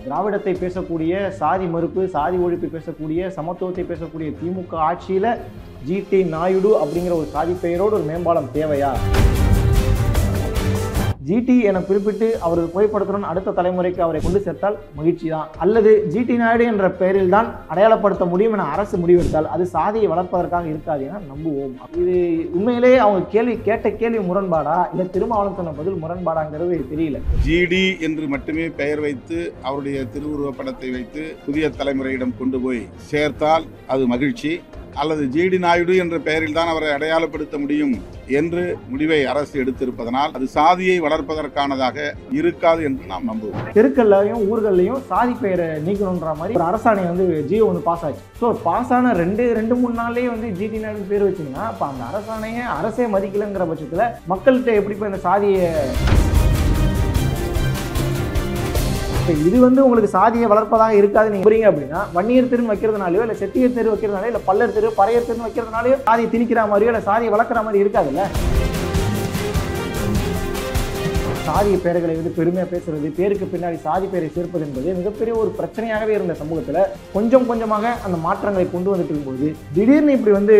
திராவிடத்தை பேசக்கூடிய, சாதி மறுப்பு, சாதி ஒழிப்பு பேசக்கூடிய, சமத்துவத்தை பேசக்கூடிய திமுக ஆட்சியில் ஜிடி நாயுடு அப்படிங்கிற ஒரு சாதி பெயரோடு ஒரு மேம்பாலம் தேவையா? ஜிடி என குறிப்பிட்டு அவரது புகைப்படத்துடன் அடுத்த தலைமுறைக்கு அவரை கொண்டு சேர்த்தால் மகிழ்ச்சி தான். அல்லது ஜிடி நாயுடு என்ற பெயரில் தான் அடையாளப்படுத்த முடியும் என அரசு முடிவெடுத்தால் அது சாதியை வளர்ப்பதற்காக இருக்காது என நம்புவோம். இது உண்மையிலேயே அவங்க கேட்ட கேள்வி முரண்பாடா இல்லை திருமாவளவன் சொன்ன பதில் முரண்பாடாங்கிறது தெரியல. ஜிடி என்று மட்டுமே பெயர் வைத்து அவருடைய திருவுருவப் படத்தை வைத்து புதிய தலைமுறையிடம் கொண்டு போய் சேர்த்தால் அது மகிழ்ச்சி. அல்லது ஜிடி நாயுடு என்ற பெயரில் தான் அவரை அடையாளப்படுத்த முடியும் என்று முடிவை அரசு எடுத்திருப்பதனால் அது சாதியை வளர்ப்பதற்கானதாக இருக்காது என்று நாம் நம்புவோம். தெருக்கள்லையும் ஊர்கள்லையும் சாதி பெயரை நீக்கணுன்ற மாதிரி ஒரு அரசாணை ஜியோ பாஸ் ஆச்சு. ஸோ பாஸ் ஆன ரெண்டு மூணு நாள்லேயே ஜிடி நாயுடு பேர் வச்சிங்கன்னா அப்போ அந்த அரசாணையை அரசே மதிக்கலைங்கிற பட்சத்தில் மக்கள்கிட்ட எப்படி போய் இந்த சாதியை இது உங்களுக்கு சாதியை வளர்ப்பதாக இருக்காது நீங்க புரியுங்க அப்படின்னா வன்னியர் தெரு வைக்கிறதுனாலயோ இல்லை செட்டியர் தெரு வைக்கிறதுனாலயோ இல்லை பல்லர் தெரு பறையர் தெரு வைக்கிறதுனாலயோ சாதியை திணிக்கிற மாதிரியோ இல்லை சாதியை வளர்க்குற மாதிரி இருக்காதுல்ல. சாதிய பெயர்களை பெருமையா பேசுறது, பேருக்கு பின்னாடி சாதி பெயரை சேர்ப்பது என்பது மிகப்பெரிய ஒரு பிரச்சனையாகவே இருந்த சமூகத்துல கொஞ்சம் கொஞ்சமாக அந்த மாற்றங்களை கொண்டு வந்துட்டு இருக்கும்போது திடீர்னு இப்படி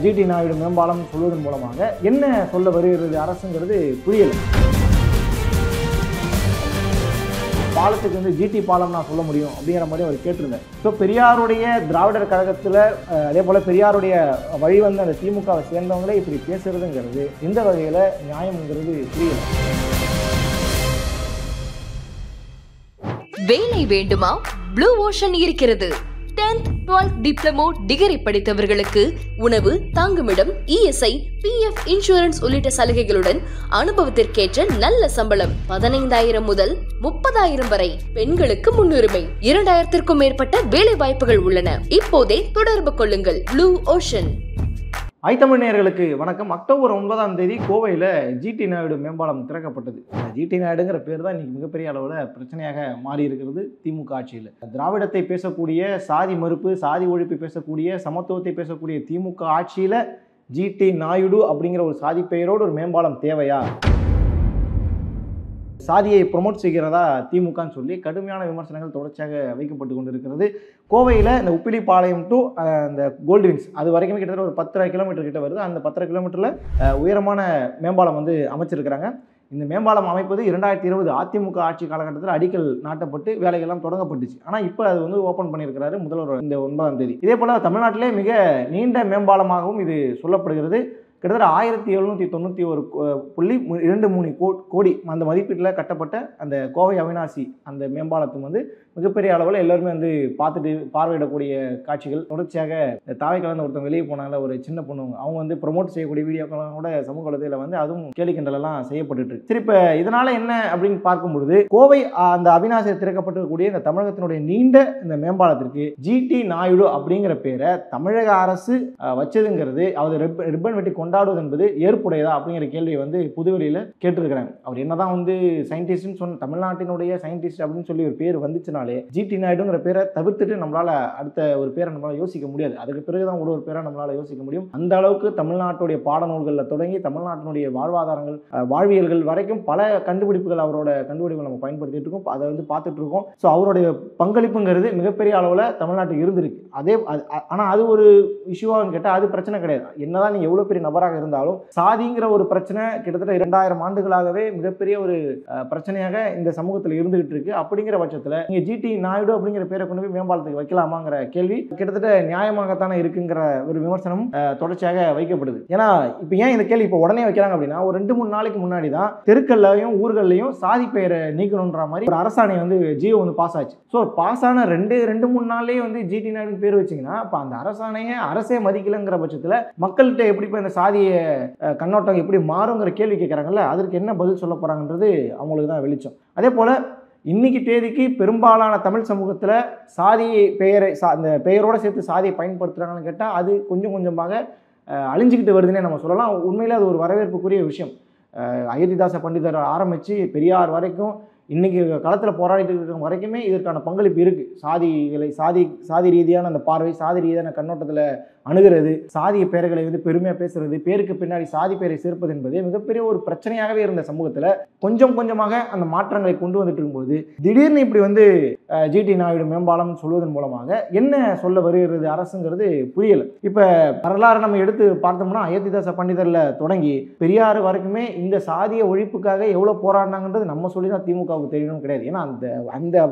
ஜிடி நாயுடு மேம்பாலம் சொல்வதன் மூலமாக என்ன சொல்ல வருகிறது அரசுங்கிறது புரியல. பாலத்துக்கு ஜிடி பாலம் நான் சொல்ல முடியும் அப்படிங்கிற மாதிரி அவர் கேட்டிருந்தேன். ஸோ பெரியாருடைய திராவிடர் கழகத்தில் அதே போல் பெரியாருடைய வழி அந்த திமுகவை சேர்ந்தவங்களே இப்படி பேசுறதுங்கிறது எந்த வகையில் நியாயம்ங்கிறது புரியல. வேலை வேண்டுமா? ப்ளூ ஓஷன் இருக்கிறது. 10th 12th டிப்ளமோ டிகிரி படித்தவர்களுக்கு உணவு, தங்குமிடம், இஎஸ்ஐ, பிஎஃப் இன்சூரன்ஸ் உள்ளிட்ட சலுகைகளுடன் அனுபவத்திற்கேற்ற நல்ல சம்பளம் 15,000 முதல் 30,000 வரை. பெண்களுக்கு முன்னுரிமை. 2,000க்கும் மேற்பட்ட வேலை வாய்ப்புகள் உள்ளன. இப்போதே தொடர்பு கொள்ளுங்கள். Blue ocean. ஐத்தமிழ் நேயர்களுக்கு வணக்கம். அக்டோபர் 9 கோவையில் ஜிடி நாயுடு மேம்பாலம் திறக்கப்பட்டது. ஜிடி நாயுடுங்கிற பேர் தான் இன்னைக்கு மிகப்பெரிய அளவில் பிரச்சனையாக மாறி இருக்கிறது திமுக ஆட்சியில். திராவிடத்தை பேசக்கூடிய, சாதி மறுப்பு, சாதி ஒழிப்பு பேசக்கூடிய, சமத்துவத்தை பேசக்கூடிய திமுக ஆட்சியில் ஜிடி நாயுடு அப்படிங்கிற ஒரு சாதி பெயரோடு ஒரு மேம்பாலம் தேவையா? சாதியை ப்ரொமோட் செய்கிறதா திமுகன்னு சொல்லி கடுமையான விமர்சனங்கள் தொடர்ச்சியாக வைக்கப்பட்டு கொண்டிருக்கிறது. கோவையில் இந்த உப்பிலிப்பாளையம் டு இந்த கோல்டு விங்ஸ் அது வரைக்குமே கிட்டத்தட்ட ஒரு 10 கிலோமீட்டர் கிட்ட வருது. அந்த 10 கிலோமீட்டரில் உயரமான மேம்பாலம் அமைச்சிருக்கிறாங்க. இந்த மேம்பாலம் அமைப்பது 2020 அதிமுக ஆட்சி காலகட்டத்தில் அடிக்கல் நாட்டப்பட்டு வேலைகள்லாம் தொடங்கப்பட்டுச்சு. ஆனால் இப்போ அது ஓப்பன் பண்ணியிருக்கிறாரு முதல்வர் இந்த 9 இதே போல் தமிழ்நாட்டிலே மிக நீண்ட மேம்பாலமாகவும் இது சொல்லப்படுகிறது. கிட்டத்தட்ட 1791.23 கோடி அந்த மதிப்பீட்டில் கட்டப்பட்ட அந்த கோவை அவினாசி அந்த மேம்பாலத்தும் மிகப்பெரிய அளவில் எல்லாருமே பார்த்துட்டு பார்வையிடக்கூடிய காட்சிகள் தொடர்ச்சியாக தாவை கலந்து ஒருத்தவங்க வெளியே போனால ஒரு சின்ன பொண்ணு அவங்க ப்ரொமோட் செய்யக்கூடிய வீடியோக்கெல்லாம் கூட சமூக வலைதளத்தில் அதுவும் கேலி கிண்டலெல்லாம் செய்யப்பட்டு இருக்கு. சரி, இப்போ இதனால என்ன அப்படின்னு பார்க்கும்பொழுது கோவை அந்த அவினாசியில் திறக்கப்பட்டிருக்கக்கூடிய இந்த தமிழகத்தினுடைய நீண்ட இந்த மேம்பாலத்திற்கு ஜிடி நாயுடு அப்படிங்கிற பேரை தமிழக அரசு வச்சதுங்கிறது அவர் ரிப்பன் வெட்டி கொண்டாடுவது என்பது ஏற்புடையதா அப்படிங்கிற கேள்வியை புதுவெளியில் கேட்டிருக்கிறாங்க. அவர் என்னதான் சயின்டிஸ்ட்னு சொன்ன தமிழ்நாட்டினுடைய சயின்டிஸ்ட் அப்படின்னு சொல்லி ஒரு பேர் வந்துச்சுனாலே ஜிடி நாயுடுங்கிற பேரை தவிர்த்துட்டு நம்மளால அடுத்த ஒரு பேரை நம்மளால யோசிக்க முடியாது. அதுக்கு பிறகுதான் ஒரு பேரை நம்மளால யோசிக்க முடியும். அந்த அளவுக்கு தமிழ்நாட்டுடைய பாடநூல்களில் தொடங்கி தமிழ்நாட்டினுடைய வாழ்வாதாரங்கள், வாழ்வியல்கள் வரைக்கும் பல கண்டுபிடிப்புகள் அவரோட கண்டுபிடிப்புகள் நம்ம பயன்படுத்திட்டு இருக்கோம். அதை பார்த்துட்டு இருக்கோம். ஸோ அவருடைய பங்களிப்புங்கிறது மிகப்பெரிய அளவில் தமிழ்நாட்டுக்கு இருந்திருக்கு. ஆனால் அது ஒரு இஷ்யூவான்னு கேட்டால் அது பிரச்சனை கிடையாது. என்னதான் நீங்க எவ்வளவு பெரிய நபராக இருந்தாலும் சாதிங்கிற ஒரு பிரச்சனை கிட்டத்தட்ட 2000 ஆண்டுகளாகவே மிகப்பெரிய ஒரு பிரச்சனையாக இந்த சமூகத்தில் இருந்துகிட்டு இருக்கு. அப்படிங்கிற பட்சத்தில் நீங்க ஜிடி நாயுடு அப்படிங்கிற பேரை கொண்டு போய் மேம்பாலத்துக்கு வைக்கலாமாங்கிற கேள்வி கிட்டத்தட்ட நியாயமாகத்தானே இருக்குங்கிற ஒரு விமர்சனம் தொடர்ச்சியாக வைக்கப்படுது. ஏன்னா இப்போ ஏன் இந்த கேள்வி இப்போ உடனே வைக்கிறாங்க அப்படின்னா ஒரு 2-3 நாளைக்கு முன்னாடி தான் தெருக்கள்லையும் ஊர்கள்லையும் சாதி பெயரை நீக்கணுன்ற மாதிரி ஒரு அரசாணை ஜியோ பாஸ் ஆச்சு. ஸோ பாஸ் ஆன 2-3 நாள்லேயே ஜிடி நாயுடு பேர் வச்சிங்கன்னா அப்போ அந்த அரசாணையை அரசே மதிக்கலைங்கிற பட்சத்தில் மக்கள்கிட்ட எப்படி போய் இந்த சாதிய கண்ணோட்டம் எப்படி மாறுங்கிற கேள்வி கேட்குறாங்கல்ல, அதற்கு என்ன பதில் சொல்ல போகிறாங்கன்றது அவங்களுக்கு தான் வெளிச்சம். அதே போல் இன்னைக்கு தேதிக்கு பெரும்பாலான தமிழ் சமூகத்தில் சாதி பெயரை அந்த பெயரோடு சேர்த்து சாதியை பயன்படுத்துகிறாங்கன்னு கேட்டால் அது கொஞ்சம் கொஞ்சமாக அழிஞ்சிக்கிட்டு வருதுன்னே நம்ம சொல்லலாம். உண்மையில் அது ஒரு வரவேற்புக்குரிய விஷயம். அயோத்திதாச பண்டிதர் ஆரம்பித்து பெரியார் வரைக்கும் இன்றைக்கி களத்தில் போராடிட்டு இருக்கிற வரைக்குமே இதற்கான பங்களிப்பு இருக்குது. சாதி ரீதியான அந்த பார்வை, சாதி ரீதியான கண்ணோட்டத்தில் அணுகிறது, சாதிய பெயர்களை வந்து பெருமையாக பேசுறது, பேருக்கு பின்னாடி சாதி பெயரை சேர்ப்பது என்பது மிகப்பெரிய ஒரு பிரச்சனையாகவே இருந்த சமூகத்தில் கொஞ்சம் கொஞ்சமாக அந்த மாற்றங்களை கொண்டு வந்துட்டு இருக்கும்போது திடீர்னு இப்படி வந்து ஜிடி நாயுடு மேம்பாலம் சொல்வதன் மூலமாக என்ன சொல்ல வருகிறது அரசுங்கிறது புரியலை. இப்போ வரலாறு நம்ம எடுத்து பார்த்தோம்னா அயோத்திதாச பண்டிதரில் தொடங்கி பெரியார் வரைக்குமே இந்த சாதிய ஒழிப்புக்காக எவ்வளோ போராடினாங்கன்றது நம்ம சொல்லி தான் திமுகவுக்கு தெரியணும் கிடையாது. ஏன்னா அந்த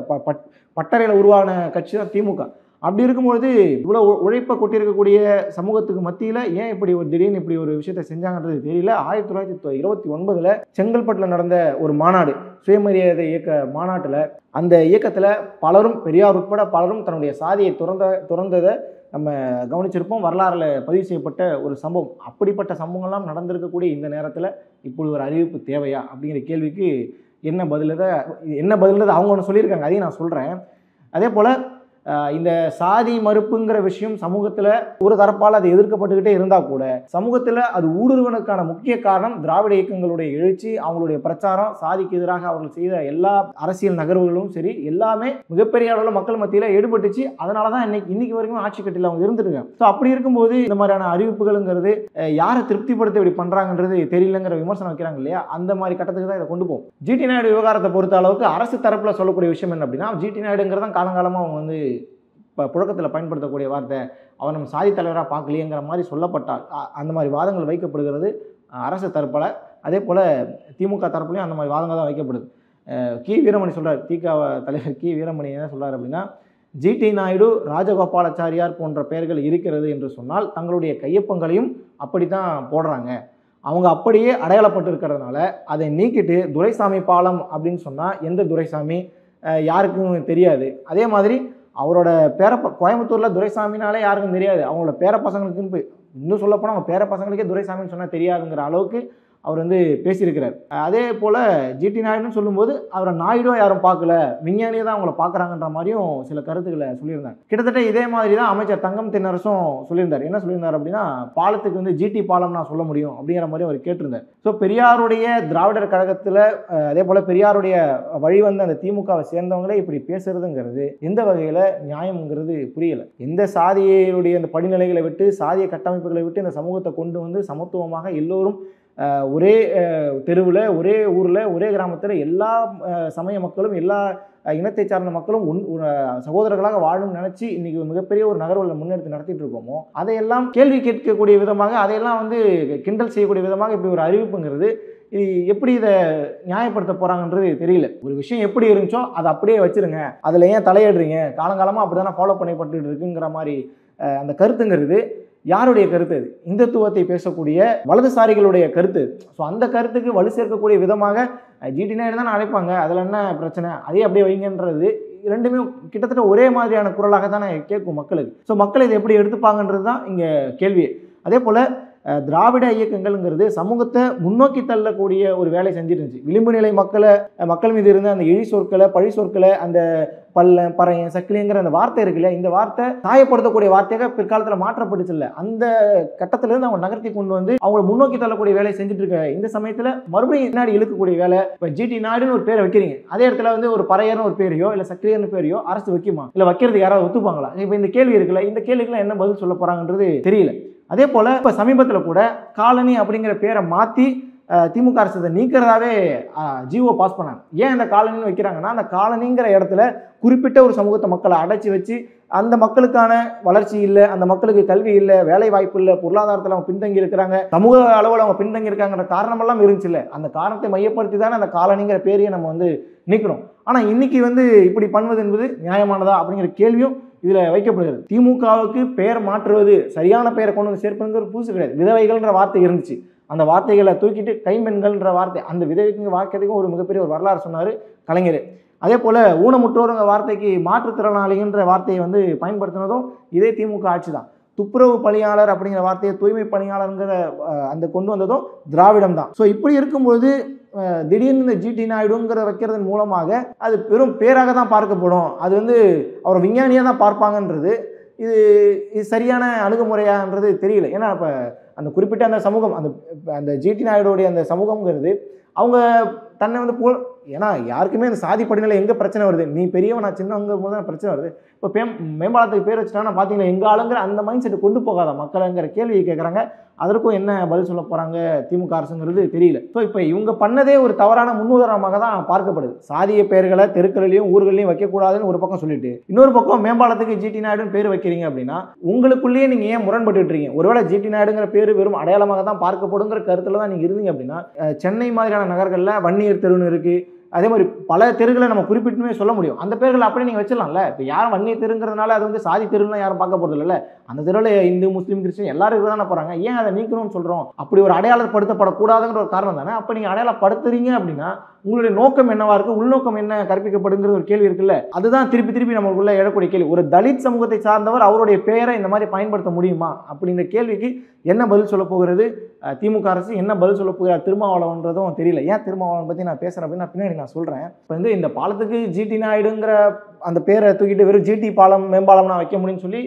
பட்டறையில் உருவான கட்சி தான் திமுக. அப்படி இருக்கும்பொழுது இவ்வளோ உழைப்பை கொட்டியிருக்கக்கூடிய சமூகத்துக்கு மத்தியில் ஏன் இப்படி ஒரு திடீர்னு இப்படி ஒரு விஷயத்தை செஞ்சாங்கன்றது தெரியல. 1929 செங்கல்பட்டில் நடந்த ஒரு மாநாடு, சுயமரியாதை இயக்க மாநாட்டில், அந்த இயக்கத்தில் பலரும், பெரியார் உட்பட பலரும் தன்னுடைய சாதியை துறந்ததை நம்ம கவனிச்சிருப்போம். வரலாறுல பதிவு செய்யப்பட்ட ஒரு சம்பவம். அப்படிப்பட்ட சம்பவங்கள்லாம் நடந்திருக்கக்கூடிய இந்த நேரத்தில் இப்படி ஒரு அறிவிப்பு தேவையா அப்படிங்கிற கேள்விக்கு என்ன பதில் அவங்க ஒன்று சொல்லியிருக்காங்க, அதையும் நான் சொல்கிறேன். அதே போல் இந்த சாதி மறுப்புங்கிற விஷயம் சமூகத்தில் ஒரு தரப்பால் அது எதிர்க்கப்பட்டுக்கிட்டே இருந்தால் கூட சமூகத்தில் அது ஊடுருவனுக்கான முக்கிய காரணம் திராவிட இயக்கங்களுடைய எழுச்சி, அவங்களுடைய பிரச்சாரம், சாதிக்கு எதிராக அவர்கள் செய்த எல்லா அரசியல் நகர்வுகளும் சரி எல்லாமே மிகப்பெரிய அளவில் மக்கள் மத்தியில் ஈடுபட்டுச்சு. அதனால தான் இன்னைக்கு வரைக்கும் ஆட்சி கட்டில் அவங்க இருந்துருக்காங்க. ஸோ அப்படி இருக்கும்போது இந்த மாதிரியான அறிவிப்புகள்ங்கிறது யாரை திருப்திப்படுத்த இப்படி பண்ணுறாங்கன்றது தெரியலங்கிற விமர்சனம் வைக்கிறாங்க இல்லையா, அந்த மாதிரி கட்டத்துக்கு தான் இதை கொண்டு போகும். ஜிடி நாயுடு விவகாரத்தை பொறுத்த அளவுக்கு அரசு தரப்பில் சொல்லக்கூடிய விஷயம் என்ன அப்படின்னா, ஜிடி நாயுடுங்கிறதான் காலங்காலமாக அவங்க வந்து இப்போ புழக்கத்தில் பயன்படுத்தக்கூடிய வார்த்தை, அவர் நம்ம சாதி தலைவராக பார்க்கலையேங்கிற மாதிரி சொல்லப்பட்டால் அந்த மாதிரி வாதங்கள் வைக்கப்படுகிறது அரசு தரப்பில். அதே போல் திமுக தரப்புலையும் அந்த மாதிரி வாதங்கள் தான் வைக்கப்படுது. கி வீரமணி சொல்கிறார், திக தலைவர் கி வீரமணி என்ன சொல்கிறார் அப்படின்னா, ஜிடி நாயுடு, ராஜகோபாலாச்சாரியார் போன்ற பெயர்கள் இருக்கிறது என்று சொன்னால் தங்களுடைய கையொப்பங்களையும் அப்படி தான் போடுறாங்க. அவங்க அப்படியே அடையாளப்பட்டு இருக்கிறதுனால அதை நீக்கிட்டு துரைசாமி பாலம் அப்படின்னு சொன்னால் எந்த துரைசாமி யாருக்கும் தெரியாது. அதே மாதிரி அவரோட கோயம்புத்தூரில் துரைசாமினாலே யாருக்கும் தெரியாது, அவங்களோட பேரப்பசங்களுக்குன்னு இன்னும் சொல்லப்போனால் அவங்க பேரப்பசங்களுக்கே துரைசாமின்னு சொன்னால் தெரியாதுங்கிற அளவுக்கு அவர் வந்து பேசியிருக்கிறார். அதே போல் ஜிடி நாயுடுன்னு சொல்லும்போது அவரை நாயுடுவாக யாரும் பார்க்கல, விஞ்ஞானியை தான் அவங்கள பார்க்குறாங்கன்ற மாதிரியும் சில கருத்துக்களை சொல்லியிருந்தாங்க. கிட்டத்தட்ட இதே மாதிரி தான் அமைச்சர் தங்கம் தென்னரசும் சொல்லியிருந்தார். என்ன சொல்லியிருந்தார் அப்படின்னா, பாலத்துக்கு வந்து ஜிடி பாலம் நான் சொல்ல முடியும் அப்படிங்கிற மாதிரி அவர் கேட்டிருந்தார். ஸோ பெரியாருடைய திராவிடர் கழகத்தில் அதே போல் பெரியாருடைய வழி வந்து அந்த திமுகவை சேர்ந்தவங்களே இப்படி பேசுறதுங்கிறது எந்த வகையில் நியாயம்ங்கிறது புரியலை. எந்த சாதியுடைய அந்த படிநிலைகளை விட்டு, சாதிய கட்டமைப்புகளை விட்டு இந்த சமூகத்தை கொண்டு வந்து சமத்துவமாக எல்லோரும் ஒரே தெருவில், ஒரே ஊரில், ஒரே கிராமத்தில் எல்லா சமய மக்களும், எல்லா இனத்தை சார்ந்த மக்களும் சகோதரர்களாக வாழணும்னு நினச்சி இன்றைக்கி மிகப்பெரிய ஒரு நகர்வுகளை முன்னெடுத்து நடத்திட்டு இருக்கோமோ, அதையெல்லாம் கேள்வி கேட்கக்கூடிய விதமாக, அதையெல்லாம் வந்து கிண்டல் செய்யக்கூடிய விதமாக இப்படி ஒரு அறிவிப்புங்கிறது இது எப்படி இதை நியாயப்படுத்த போகிறாங்கன்றது தெரியல. ஒரு விஷயம் எப்படி இருந்துச்சோ அதை அப்படியே வச்சுருங்க, அதில் ஏன் தலையிடுறீங்க, காலங்காலமாக அப்படி தானே ஃபாலோ பண்ணப்பட்டு இருக்குங்கிற மாதிரி அந்த கருத்துங்கிறது யாருடைய கருத்து? அது இந்துத்துவத்தை பேசக்கூடிய வலதுசாரிகளுடைய கருத்து. ஸோ அந்த கருத்துக்கு வலு சேர்க்கக்கூடிய விதமாக ஜிடி நாயுடு தான் அழைப்பாங்க, அதில் என்ன பிரச்சனை, அதே அப்படியே வைங்கன்றது ரெண்டுமே கிட்டத்தட்ட ஒரே மாதிரியான குரலாக தானே கேட்கும் மக்களுக்கு. ஸோ மக்கள் இதை எப்படி எடுத்துப்பாங்கன்றது தான் இங்கே கேள்வி. அதே போல் திராவிட இயக்கங்கள்ங்கிறது சமூகத்தை முன்னோக்கி தள்ளக்கூடிய ஒரு வேலை செஞ்சுட்டு இருந்துச்சு. விளிம்பு நிலை மக்கள் மீது இருந்த அந்த இழி சொற்களை, பழி சொற்களை, அந்த பல்ல, பறையன், சக்கிலிங்கிற அந்த வார்த்தை இருக்குல்ல, இந்த வார்த்தை காயப்படுத்தக்கூடிய வார்த்தையாக பிற்காலத்தில் மாற்றப்பட்டுச்சு இல்லை. அந்த கட்டத்திலேருந்து அவங்க நகர்த்தி கொண்டு வந்து அவங்களை முன்னோக்கி தள்ளக்கூடிய வேலையை செஞ்சுட்டு இருக்க இந்த சமயத்தில் மறுபடியும் பின்னாடி இழுக்கக்கூடிய வேலை. இப்போ ஜிடி நாயுடுன்னு ஒரு பேரை வைக்கிறீங்க, அதே இடத்துல வந்து ஒரு பறையர்னு ஒரு பேரையோ இல்லை சக்கிலியர்னு பேரையோ அரசு வைக்குமா, இல்லை வைக்கிறதுக்கு யாராவது ஒத்துப்பாங்களா? இப்போ இந்த கேள்வி இருக்குல்ல, இந்த கேள்விக்கெல்லாம் என்ன பதில் சொல்ல போகிறாங்கன்றது தெரியல. அதே போல் இப்போ சமீபத்தில் கூட காலனி அப்படிங்கிற பேரை மாற்றி திமுக அரசு இதை நீக்கிறதாவே ஜிஓ பாஸ் பண்ணாங்க. ஏன் இந்த காலனின்னு வைக்கிறாங்கன்னா, அந்த காலனிங்கிற இடத்துல குறிப்பிட்ட ஒரு சமூகத்தை மக்களை அடைச்சி வச்சு அந்த மக்களுக்கான வளர்ச்சி இல்லை, அந்த மக்களுக்கு கல்வி இல்லை, வேலை வாய்ப்பு இல்லை, பொருளாதாரத்தில் அவங்க பின்தங்கி இருக்கிறாங்க, சமூக அளவில் அவங்க பின்தங்கி இருக்காங்கிற காரணமெல்லாம் இருந்துச்சு இல்லை. அந்த காரணத்தை மையப்படுத்தி தானே அந்த காலனிங்கிற பேரையை நம்ம வந்து நீக்கணும். ஆனால் இன்னைக்கு வந்து இப்படி பண்ணுவது என்பது நியாயமானதா அப்படிங்கிற கேள்வியும் இதில் வைக்கப்படுகிறது. திமுகவுக்கு பெயர் மாற்றுவது, சரியான பெயரை கொண்டு வந்து சேர்ப்பதுங்கிற புதுசு கிடையாது. விதவைகள்ன்ற வார்த்தை இருந்துச்சு, அந்த வார்த்தைகளை தூக்கிட்டு கைம்பெண்கள்ன்ற வார்த்தை, அந்த விதவைக்கு வார்த்தைக்கும் ஒரு மிகப்பெரிய ஒரு வரலாறு சொன்னார் கலைஞர். அதே போல் ஊனமுற்றோருங்க வார்த்தைக்கு மாற்றுத்திறனாளிகள்ன்ற வார்த்தையை வந்து பயன்படுத்தினதும் இதே திமுக ஆட்சி தான். துப்புரவு பணியாளர் அப்படிங்கிற வார்த்தையை தூய்மை பணியாளருங்கிற அந்த கொண்டு வந்ததும் திராவிடம் தான். ஸோ இப்படி இருக்கும்போது திடீர்னு இந்த ஜிடி நாயுடுங்கிற வைக்கிறதன் மூலமாக அது பெரும் பேராக தான் பார்க்கப்படும், அது வந்து அவரை விஞ்ஞானியாக தான் பார்ப்பாங்கன்றது இது சரியான அணுகுமுறையான்றது தெரியல. ஏன்னா இப்போ அந்த குறிப்பிட்ட அந்த சமூகம், அந்த ஜிடி நாயுடுடைய அந்த சமூகங்கிறது அவங்க தன்னை வந்து ஏன்னா யாருக்குமே இந்த சாதி படிநிலை எங்கே பிரச்சனை வருது, நீ பெரியவன் நான் சின்னவங்க போது தான் பிரச்சனை வருது. இப்போ மேம்பாலத்துக்கு பேர் வச்சுட்டாங்கன்னா பார்த்தீங்கன்னா எங்கள் ஆளுங்கிற அந்த மைண்ட் செட்டு கொண்டு போகாத மக்களுங்கிற கேள்வியை கேட்குறாங்க. அதற்கும் என்ன பதில் சொல்ல போகிறாங்க திமுக அரசுங்கிறது தெரியல. ஸோ இப்போ இவங்க பண்ணதே ஒரு தவறான முன்னுதாரணமாக தான் பார்க்கப்படுது. சாதிய பெயர்களை தெருக்களிலையும் ஊர்களையும் வைக்கக்கூடாதுன்னு ஒரு பக்கம் சொல்லிட்டு, இன்னொரு பக்கம் மேம்பாலத்துக்கு ஜிடி நாயுடுன்னு பேர் வைக்கிறீங்க அப்படின்னா உங்களுக்குள்ளேயே நீங்கள் ஏன் முரண்பட்டு இருக்கீங்க? ஒருவேளை ஜிடி நாயுடுங்கிற பேர் வெறும் அடையாளமாக தான் பார்க்கப்படுங்கிற கருத்தில் தான் நீங்கள் இருந்தீங்க அப்படின்னா, சென்னை மாதிரியான நகர்களில் வன்னியர் தெருன்னு இருக்குது, அதே மாதிரி பல தெருகளை நம்ம குறிப்பிட்டுமே சொல்ல முடியும். அந்த பேர்களை அப்படியே நீங்கள் வச்சிடலாம்ல. இப்போ யாரும் வன்னியர் தெருங்கிறதுனால அது வந்து சாதி தெருலாம் யாரும் பார்க்க போகிறது இல்லைல்ல. அந்த தெருவில் இந்து முஸ்லீம் கிறிஸ்டின் எல்லாரும் இருக்க தானே போகிறாங்க. ஏன் அதை நீக்கணும்னு சொல்கிறோம்? அப்படி ஒரு அடையாளப்படுத்தப்படக்கூடாதுங்கிற ஒரு காரணம் தானே. அப்போ நீங்கள் அடையாளப்படுத்துறீங்க அப்படின்னா உங்களுடைய நோக்கம் என்னவா இருக்குது, உள்நோக்கம் என்ன கற்பிக்கப்படுங்கிற ஒரு கேள்வி இருக்குல்ல. அதுதான் திருப்பி திருப்பி நம்மளுக்குள்ள எழக்கூடிய கேள்வி. ஒரு தலித் சமூகத்தை சார்ந்தவர் அவருடைய பெயரை இந்த மாதிரி பயன்படுத்த முடியுமா அப்படிங்கிற கேள்விக்கு என்ன பதில் சொல்ல போகிறது திமுக அரசு, என்ன பதில் சொல்ல போகிறார் திருமாவளவன்றதும் தெரியல. ஏன் திருமாவளவன் பற்றி நான் பேசுகிறேன் அப்படின்னு பின்னாடி நான் சொல்கிறேன். இப்போ வந்து இந்த பாலத்துக்கு ஜிடி நாயுடுங்கிற அந்த பேரை தூக்கிட்டு வெறும் ஜிடி பாலம் மேம்பாலம் நான் வைக்க முடியும்னு சொல்லி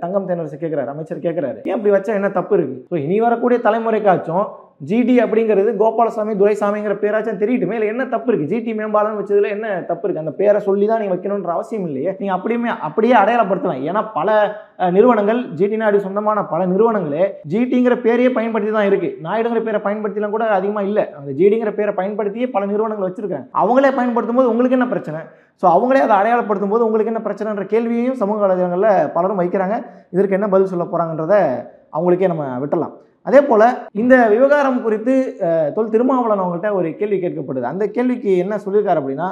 தங்கம் தென்னரசு கேட்குறாரு, அமைச்சர் கேட்குறாரு. ஏன் அப்படி வச்சா என்ன தப்பு இருக்குது? ஸோ இனி வரக்கூடிய தலைமுறைக்காச்சும் ஜிடி அப்படிங்கிறது கோபாலசாமி துரைசாமிங்கிற பேராச்சும் தெரியட்டுமே. இல்லை என்ன தப்பு இருக்குது? ஜிடி மேம்பாலம் வச்சதுல என்ன தப்பு இருக்குது? அந்த பேரை சொல்லி தான் நீங்கள் வைக்கணுன்ற அவசியம் இல்லையே. நீங்கள் அப்படியே அடையாளப்படுத்தலாம். ஏன்னா பல நிறுவனங்கள் ஜிடி நாயுடு சொந்தமான பல நிறுவனங்களே ஜிடிங்கிற பேரையே பயன்படுத்தி தான் இருக்குது. நாயுடுங்கிற பேரை பயன்படுத்திலாம் கூட அதிகமாக இல்லை. அந்த ஜிடிங்கிற பேரை பயன்படுத்தியே பல நிறுவனங்கள் வச்சிருக்காங்க. அவங்களே பயன்படுத்தும் போது உங்களுக்கு என்ன பிரச்சனை? ஸோ அவங்களே அதை அடையாளப்படுத்தும் போது உங்களுக்கு என்ன பிரச்சனைன்ற கேள்வியையும் சமூக வலைதளங்களில் பலரும் வைக்கிறாங்க. இதற்கு என்ன பதில் சொல்ல போகிறாங்கன்றத அவங்களுக்கே நம்ம விட்டலாம். அதே போல் இந்த விவகாரம் குறித்து தொல் திருமாவளவன் அவங்கள்ட்ட ஒரு கேள்வி கேட்கப்படுது. அந்த கேள்விக்கு என்ன சொல்லியிருக்காரு அப்படின்னா,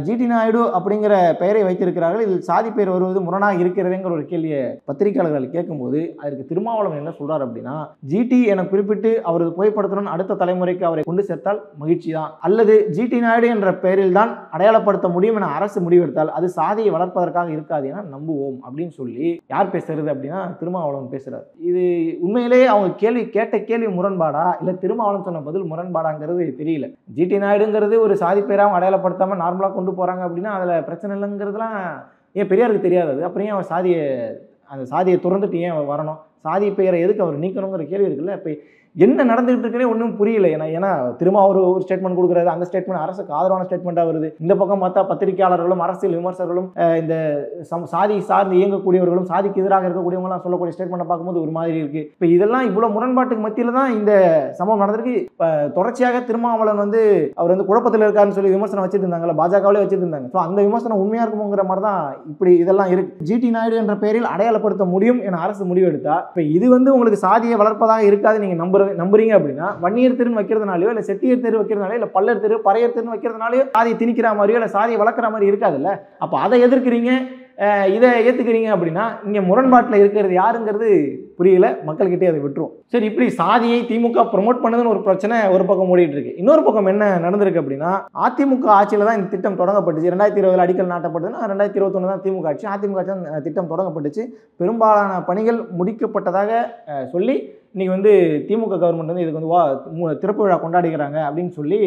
ஜிடி நாயுடு அப்படிங்கிற பெயரை வைத்திருக்கிறார்கள், இதில் சாதி பெயர் வருவது முரணாக இருக்கிறதுங்கிற ஒரு கேள்வியை பத்திரிகையாளர்கள் கேட்கும்போது அதற்கு திருமாவளவன் என்ன சொல்றாரு அப்படின்னா, ஜிடி என குறிப்பிட்டு அவரது புகைப்படத்துடன் அடுத்த தலைமுறைக்கு அவரை கொண்டு சேர்த்தால் மகிழ்ச்சி தான், அல்லது ஜிடி நாயுடு என்ற பெயரில் தான் அடையாளப்படுத்த முடியும் என அரசு முடிவெடுத்தால் அது சாதியை வளர்ப்பதற்காக இருக்காது என நம்புவோம் அப்படின்னு சொல்லி யார் பேசுறது அப்படின்னா திருமாவளவன் பேசுறாரு. இது உண்மையிலேயே அவங்க கேட்ட கேள்வி முரண்பாடா இல்லை திருமாவளவன் சொன்ன பதில் முரண்பாடாங்கிறது தெரியல. ஜிடி நாயுடுங்கிறது ஒரு சாதி பேராகவும் அடையாளப்படுத்தாமல் நார்மலாக கொண்டு போகிறாங்க அப்படின்னா அதில் பிரச்சனை இல்லைங்கிறதுலாம் ஏன் பெரியாருக்கு தெரியாது? அப்புறம் ஏன் அவர் அந்த சாதியை துறந்துட்டு ஏன் வரணும்? சாதி பெயரை எதுக்கு அவர் நீக்கணுங்கிற கேள்வி இருக்குல்ல. இப்போ என்ன நடந்துகிட்டு இருக்குன்னே ஒன்றும் புரியல. ஏன்னா திரும்ப ஒரு ஸ்டேட்மெண்ட் கொடுக்குறாரு, அந்த ஸ்டேட்மெண்ட் அரசுக்கு ஆதரவான ஸ்டேட்மெண்ட்டாக வருது. இந்த பக்கம் பார்த்தா பத்திரிகையாளர்களும் அரசியல் விமர்சகர்களும் இந்த சாதி சார்ந்து இயங்கக்கூடியவர்களும் சாதிக்கு எதிராக இருக்கக்கூடியவங்களாம் சொல்லக்கூடிய ஸ்டேட்மெண்ட்டை பார்க்கும்போது ஒரு மாதிரி இருக்குது. இப்போ இதெல்லாம் இவ்வளோ முரண்பாட்டுக்கு மத்தியில் தான் இந்த சம்பவம் நடந்திருக்கு. இப்போ தொடர்ச்சியாக திருமாவளவன் வந்து அவர் வந்து குழப்பத்தில் இருக்காருன்னு சொல்லி விமர்சனம் வச்சுட்டு இருந்தாங்கல்ல, பாஜகவிலே வச்சுட்டு இருந்தாங்க. ஸோ அந்த விமர்சனம் உண்மையாக இருக்குங்கிற மாதிரி தான் இப்படி இதெல்லாம் இருக்குது. ஜிடி நாயுடு என்ற பெயரில் அடையாளப்படுத்த முடியும் என அரசு முடிவெடுத்தா இப்போ இது வந்து உங்களுக்கு சாதியை வளர்ப்பதாக இருக்காது நீங்கள் நம்புறீங்க அப்படின்னா, வன்னியர் தெருன்னு வைக்கிறதுனாலயோ இல்லை செட்டியர் தெரு வைக்கிறதுனாலயோ இல்லை பல்லர் தெரு பறையர் தெருன்னு வைக்கிறதுனாலயோ சாதியை திணிக்கிற மாதிரியோ இல்லை சாதியை வளர்க்குற மாதிரி இருக்காதுல்ல. அப்போ அதை எதிர்க்கிறீங்க, இதை ஏற்றுக்கிறீங்க அப்படின்னா இங்கே முரண்பாட்டில் இருக்கிறது யாருங்கிறது புரியல. மக்கள்கிட்டே அதை விட்டுரும். சரி, இப்படி சாதியை திமுக ப்ரொமோட் பண்ணுதுன்னு ஒரு பிரச்சனை ஒரு பக்கம் ஓடிட்டு இருக்கு. இன்னொரு பக்கம் என்ன நடந்திருக்கு அப்படின்னா, அதிமுக ஆட்சியில் தான் இந்த திட்டம் தொடங்கப்பட்டுச்சு. 2020 அடிக்கல் நாட்டப்பட்டதுன்னா 2021 தான் திமுக ஆட்சி. அதிமுக ஆட்சி திட்டம் தொடங்கப்பட்டுச்சு. பெரும்பாலான பணிகள் முடிக்கப்பட்டதாக சொல்லி இன்னைக்கு வந்து திமுக கவர்மெண்ட் வந்து இதுக்கு வந்து திறப்பு விழா கொண்டாடுகிறாங்க அப்படின்னு சொல்லி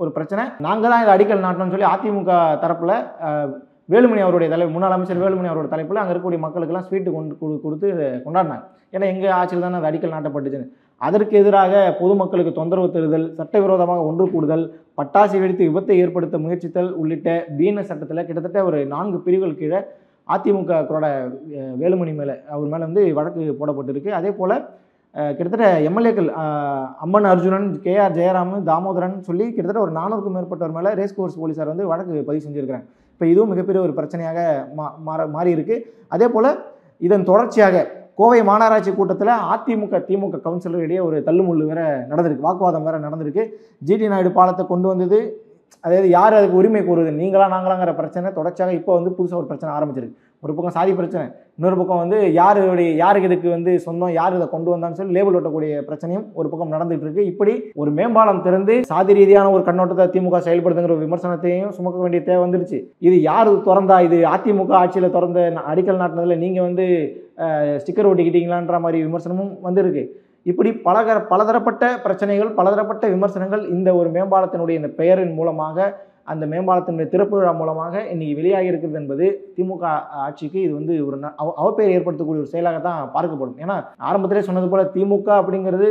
ஒரு பிரச்சனை. நாங்கள் தான் இதை அடிக்கல் நாட்டணும்னு சொல்லி அதிமுக தரப்பில் வேலுமணி அவருடைய முன்னாள் அமைச்சர் வேலுமணி அவரோட தலைப்பில் அங்கே இருக்கக்கூடிய மக்களுக்கெல்லாம் ஸ்வீட்டு கொடுத்து கொண்டாடினாங்க. ஏன்னா எங்கள் ஆட்சியில் தானே அது அடிக்கல் நாட்டப்பட்டுச்சுன்னு. அதற்கு எதிராக பொதுமக்களுக்கு தொந்தரவு தருதல், சட்டவிரோதமாக ஒன்று கூடுதல், பட்டாசு வெடித்து விபத்தை ஏற்படுத்த முயற்சித்தல் உள்ளிட்ட பிஎன்எஸ் சட்டத்தில் கிட்டத்தட்ட ஒரு 4 பிரிவுகள் கீழே அதிமுகவோட வேலுமணி மேலே அவர் மேலே வந்து வழக்கு போடப்பட்டிருக்கு. அதே போல் கிட்டத்தட்ட எம்எல்ஏக்கள் அம்மன் அர்ஜுனன், கேஆர் ஜெயராம், தாமோதரன் சொல்லி கிட்டத்தட்ட ஒரு 400க்கும் மேற்பட்டவர் மேலே ரேஸ் கோர்ஸ் போலீஸார் வந்து வழக்கு பதிவு செஞ்சுருக்கிறாங்க. இப்போ இதுவும் மிகப்பெரிய ஒரு பிரச்சனையாக மாறி இருக்கு. அதே போல் இதன் தொடர்ச்சியாக கோவை மாநகராட்சி கூட்டத்தில் திமுக கவுன்சிலரிடையே ஒரு தள்ளுமுள்ளு வேற நடந்திருக்கு, வாக்குவாதம் வேற நடந்திருக்கு. ஜிடி நாயுடு பாலத்தை கொண்டு வந்தது, அதாவது யார் அதுக்கு உரிமை கூறுவது, நீங்களா நாங்களாங்கிற பிரச்சனை தொடர்ச்சியாக இப்போ வந்து புதுசாக ஒரு பிரச்சனை ஆரம்பிச்சிருக்கு. ஒரு பக்கம் சாதி பிரச்சனை, இன்னொரு பக்கம் வந்து யாருக்கு இதுக்கு வந்து சொந்தம், யார் இதை கொண்டு வந்தான்னு சொல்லி லேபிள் ஓட்டக்கூடிய பிரச்சனையும் ஒரு பக்கம் நடந்துட்டு இருக்கு. இப்படி ஒரு மேம்பாலம் திறந்து சாதி ரீதியான ஒரு கண்ணோட்டத்தை திமுக செயல்படுத்துங்கிற ஒரு விமர்சனத்தையும் சுமக்க வேண்டிய தேவை வந்துடுச்சு. இது யார் திறந்தா, இது அதிமுக ஆட்சியில் திறந்த அடிக்கல் நாட்டினதில் நீங்கள் வந்து ஸ்டிக்கர் ஒட்டிக்கிட்டீங்களான்ற மாதிரி விமர்சனமும் வந்திருக்கு. இப்படி பலதரப்பட்ட பிரச்சனைகள், பலதரப்பட்ட விமர்சனங்கள் இந்த ஒரு மேம்பாலத்தினுடைய இந்த பெயரின் மூலமாக அந்த மேம்பாலத்தினுடைய திறப்பு விழா மூலமாக இன்னைக்கு வெளியாகி இருக்கிறது என்பது திமுக ஆட்சிக்கு இது வந்து ஒரு அவப்பெயர் ஏற்படுத்தக்கூடிய ஒரு செயலாக தான் பார்க்கப்படும். ஏன்னா ஆரம்பத்திலே சொன்னது போல திமுக அப்படிங்கிறது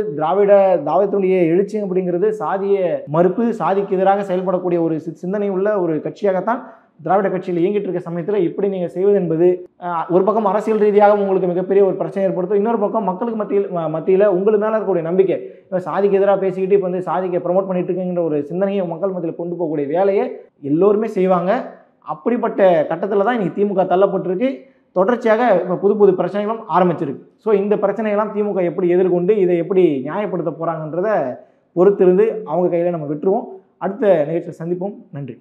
தாவத்தினுடைய எழுச்சி அப்படிங்கிறது சாதிய மறுப்பு, சாதிக்கு எதிராக செயல்படக்கூடிய ஒரு சிந்தனை உள்ள ஒரு கட்சியாகத்தான் திராவிட கட்சியில் இயங்கிட்டு இருக்க சமயத்தில் இப்படி நீங்கள் செய்வது என்பது ஒரு பக்கம் அரசியல் ரீதியாக உங்களுக்கு மிகப்பெரிய ஒரு பிரச்சனை ஏற்படுத்தும், இன்னொரு பக்கம் மக்களுக்கு மத்தியில் உங்களுக்கு மேலே இருக்கக்கூடிய நம்பிக்கை, சாதிக்கு எதிராக பேசிக்கிட்டு இப்போ வந்து சாதிக்கை ப்ரமோட் பண்ணிட்டு இருக்குங்கிற ஒரு சிந்தனையை மக்கள் மத்தியில் கொண்டு போகக்கூடிய வேலையை எல்லோருமே செய்வாங்க. அப்படிப்பட்ட கட்டத்தில் தான் இன்னைக்கு திமுக தள்ளப்பட்டிருக்கு. தொடர்ச்சியாக இப்போ புது பிரச்சனைகளும் ஆரம்பிச்சிருக்கு. ஸோ இந்த பிரச்சனைகள்லாம் திமுக எப்படி எதிர்கொண்டு இதை எப்படி நியாயப்படுத்த போகிறாங்கன்றத பொறுத்திருந்து அவங்க கையில் நம்ம விட்டுருவோம். அடுத்த நிகழ்ச்சியில் சந்திப்போம். நன்றி.